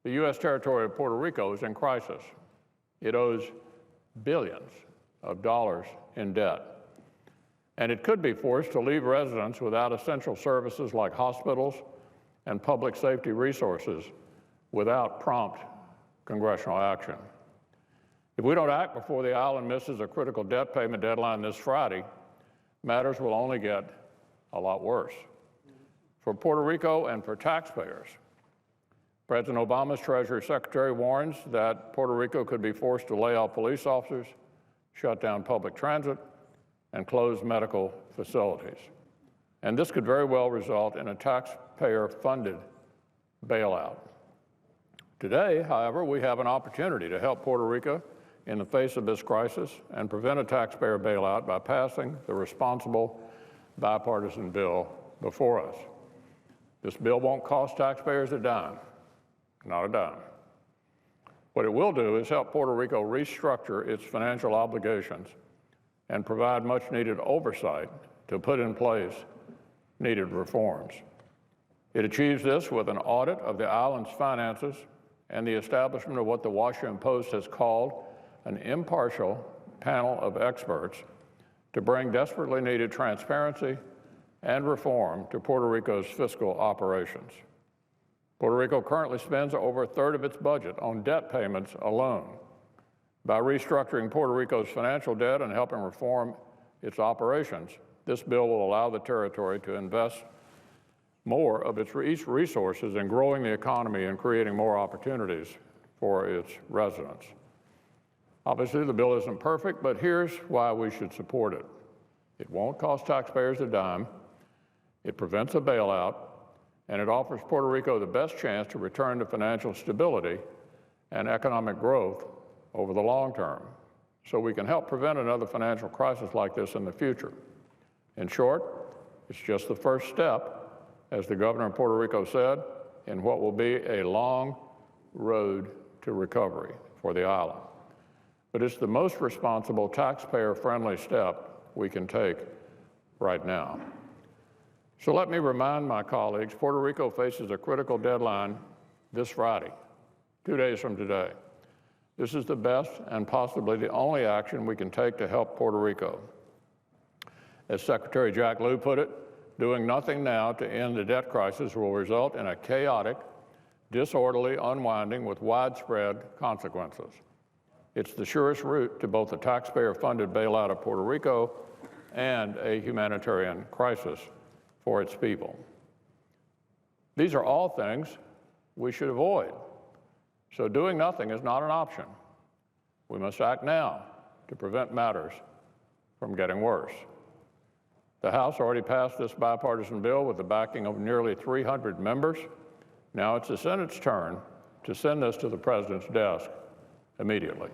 The U.S. territory of Puerto Rico is in crisis. It owes billions of dollars in debt, and it could be forced to leave residents without essential services like hospitals and public safety resources without prompt congressional action. If we don't act before the island misses a critical debt payment deadline this Friday, matters will only get a lot worse. For Puerto Rico and for taxpayers, President Obama's Treasury Secretary warns that Puerto Rico could be forced to lay off police officers, shut down public transit, and close medical facilities. And this could very well result in a taxpayer-funded bailout. Today, however, we have an opportunity to help Puerto Rico in the face of this crisis and prevent a taxpayer bailout by passing the responsible bipartisan bill before us. This bill won't cost taxpayers a dime, not a dime. What it will do is help Puerto Rico restructure its financial obligations and provide much-needed oversight to put in place needed reforms. It achieves this with an audit of the island's finances and the establishment of what the Washington Post has called an impartial panel of experts to bring desperately needed transparency and reform to Puerto Rico's fiscal operations. Puerto Rico currently spends over a third of its budget on debt payments alone. By restructuring Puerto Rico's financial debt and helping reform its operations, this bill will allow the territory to invest more of its resources in growing the economy and creating more opportunities for its residents. Obviously, the bill isn't perfect, but here's why we should support it. It won't cost taxpayers a dime, it prevents a bailout, and it offers Puerto Rico the best chance to return to financial stability and economic growth over the long term, so we can help prevent another financial crisis like this in the future. In short, it's just the first step, as the governor of Puerto Rico said, in what will be a long road to recovery for the island. But it's the most responsible, taxpayer-friendly step we can take right now. So let me remind my colleagues, Puerto Rico faces a critical deadline this Friday, 2 days from today. This is the best and possibly the only action we can take to help Puerto Rico. As Secretary Jack Lew put it, doing nothing now to end the debt crisis will result in a chaotic, disorderly unwinding with widespread consequences. It's the surest route to both a taxpayer-funded bailout of Puerto Rico and a humanitarian crisis for its people. These are all things we should avoid. So doing nothing is not an option. We must act now to prevent matters from getting worse. The House already passed this bipartisan bill with the backing of nearly 300 members. Now it's the Senate's turn to send this to the President's desk immediately.